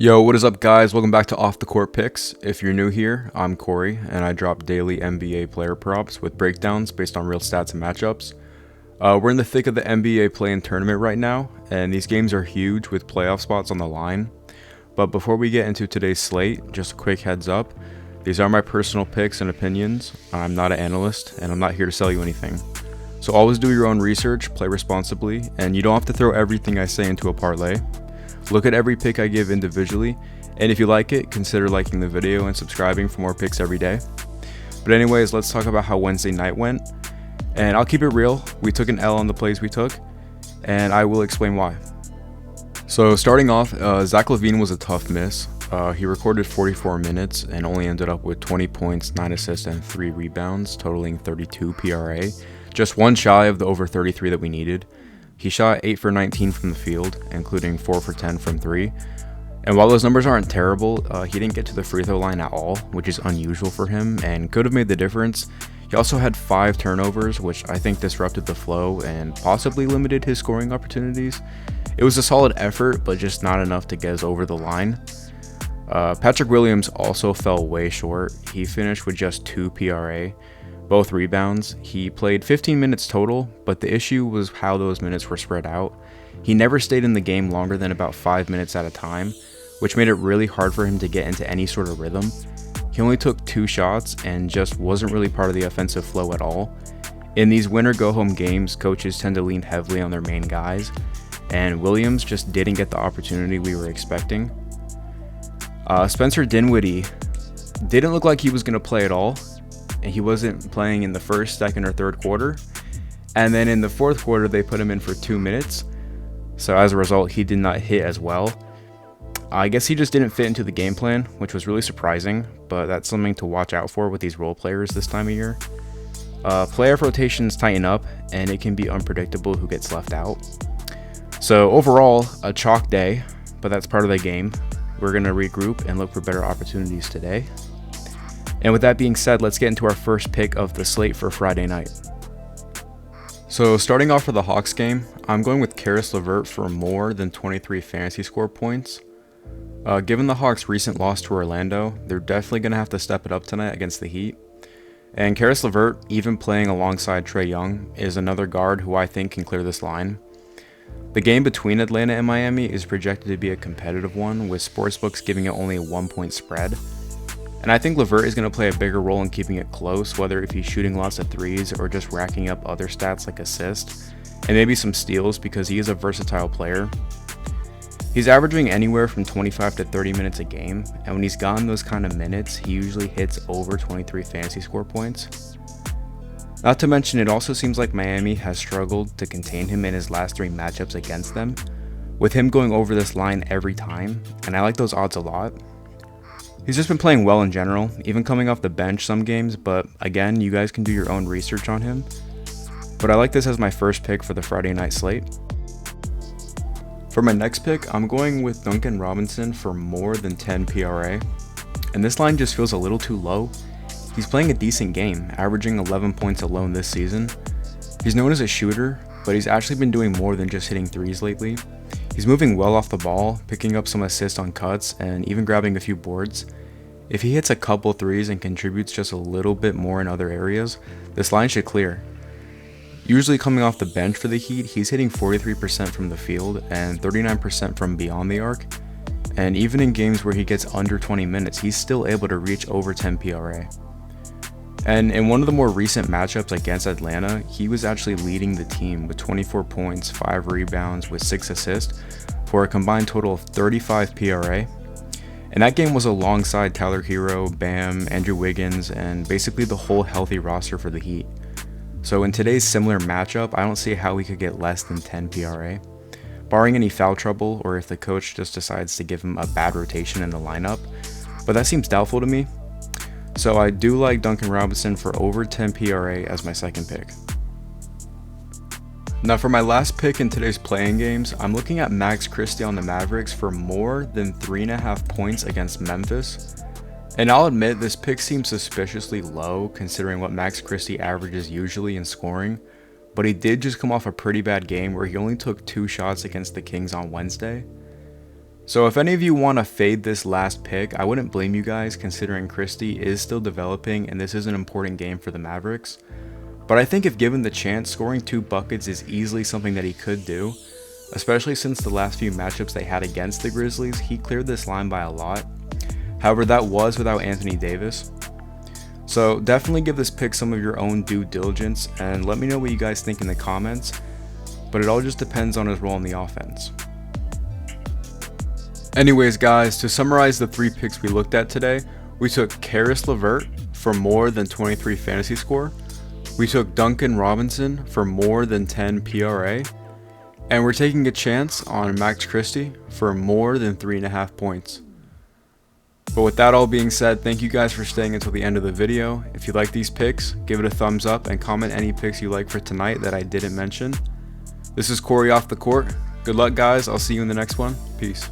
Yo, what is up, guys? Welcome back to Off the Court Picks. If you're new here, I'm Corey, and I drop daily NBA player props with breakdowns based on real stats and matchups. We're in the thick of the NBA play-in tournament right now, and these games are huge with playoff spots on the line. But before we get into today's slate, just a quick heads up. These are my personal picks and opinions. I'm not an analyst, and I'm not here to sell you anything. So always do your own research, play responsibly, and you don't have to throw everything I say into a parlay. Look at every pick I give individually, and if you like it, consider liking the video and subscribing for more picks every day. But anyways, let's talk about how Wednesday night went. And I'll keep it real, we took an L on the plays we took, and I will explain why. So starting off, Zach LaVine was a tough miss. He recorded 44 minutes and only ended up with 20 points, 9 assists, and 3 rebounds, totaling 32 PRA. Just one shy of the over 33 that we needed. He shot 8 for 19 from the field, including 4 for 10 from 3. And while those numbers aren't terrible, he didn't get to the free throw line at all, which is unusual for him and could have made the difference. He also had 5 turnovers, which I think disrupted the flow and possibly limited his scoring opportunities. It was a solid effort, but just not enough to get us over the line. Patrick Williams also fell way short. He finished with just 2 PRA. Both rebounds. He played 15 minutes total, but the issue was how those minutes were spread out. He never stayed in the game longer than about 5 minutes at a time, which made it really hard for him to get into any sort of rhythm. He only took 2 shots and just wasn't really part of the offensive flow at all. In these winner go-home games, coaches tend to lean heavily on their main guys, and Williams just didn't get the opportunity we were expecting. Spencer Dinwiddie didn't look like he was going to play at all. He wasn't playing in the first, second, or third quarter. And then in the fourth quarter, they put him in for 2 minutes. So as a result, he did not hit as well. I guess he just didn't fit into the game plan, which was really surprising, but that's something to watch out for with these role players this time of year. Playoff rotations tighten up, and it can be unpredictable who gets left out. So overall, a chalk day, but that's part of the game. We're going to regroup and look for better opportunities today. And with that being said, let's get into our first pick of the slate for Friday night. So starting off for the Hawks game, I'm going with Caris LeVert for more than 23 fantasy score points. Given the Hawks' recent loss to Orlando, they're definitely going to have to step it up tonight against the Heat. And Caris LeVert, even playing alongside Trae Young, is another guard who I think can clear this line. The game between Atlanta and Miami is projected to be a competitive one, with sportsbooks giving it only a 1-point spread. And I think LeVert is going to play a bigger role in keeping it close, whether if he's shooting lots of threes or just racking up other stats like assists, and maybe some steals because he is a versatile player. He's averaging anywhere from 25 to 30 minutes a game, and when he's gotten those kind of minutes, he usually hits over 23 fantasy score points. Not to mention, it also seems like Miami has struggled to contain him in his last 3 matchups against them, with him going over this line every time, and I like those odds a lot. He's just been playing well in general, even coming off the bench some games, but again, you guys can do your own research on him. But I like this as my first pick for the Friday night slate. For my next pick, I'm going with Duncan Robinson for more than 10 PRA, and this line just feels a little too low. He's playing a decent game, averaging 11 points alone this season. He's known as a shooter, but he's actually been doing more than just hitting threes lately. He's moving well off the ball, picking up some assists on cuts, and even grabbing a few boards. If he hits a couple threes and contributes just a little bit more in other areas, this line should clear. Usually coming off the bench for the Heat, he's hitting 43% from the field and 39% from beyond the arc. And even in games where he gets under 20 minutes, he's still able to reach over 10 PRA. And in one of the more recent matchups against Atlanta, he was actually leading the team with 24 points, 5 rebounds, with 6 assists, for a combined total of 35 PRA. And that game was alongside Tyler Hero, Bam, Andrew Wiggins, and basically the whole healthy roster for the Heat. So in today's similar matchup, I don't see how we could get less than 10 PRA. Barring any foul trouble, or if the coach just decides to give him a bad rotation in the lineup, but that seems doubtful to me. So I do like Duncan Robinson for over 10 PRA as my second pick. Now for my last pick in today's playing games, I'm looking at Max Christie on the Mavericks for more than 3.5 points against Memphis. And I'll admit this pick seems suspiciously low considering what Max Christie averages usually in scoring, but he did just come off a pretty bad game where he only took 2 shots against the Kings on Wednesday. So if any of you want to fade this last pick, I wouldn't blame you guys considering Christie is still developing and this is an important game for the Mavericks. But I think if given the chance, scoring 2 buckets is easily something that he could do, especially since the last few matchups they had against the Grizzlies, he cleared this line by a lot. However, that was without Anthony Davis. So definitely give this pick some of your own due diligence and let me know what you guys think in the comments, but it all just depends on his role in the offense. Anyways guys, to summarize the 3 picks we looked at today, we took Karis LeVert for more than 23 fantasy score, we took Duncan Robinson for more than 10 PRA, and we're taking a chance on Max Christie for more than 3.5 points. But with that all being said, thank you guys for staying until the end of the video. If you like these picks, give it a thumbs up and comment any picks you like for tonight that I didn't mention. This is Corey off the court. Good luck guys, I'll see you in the next one. Peace.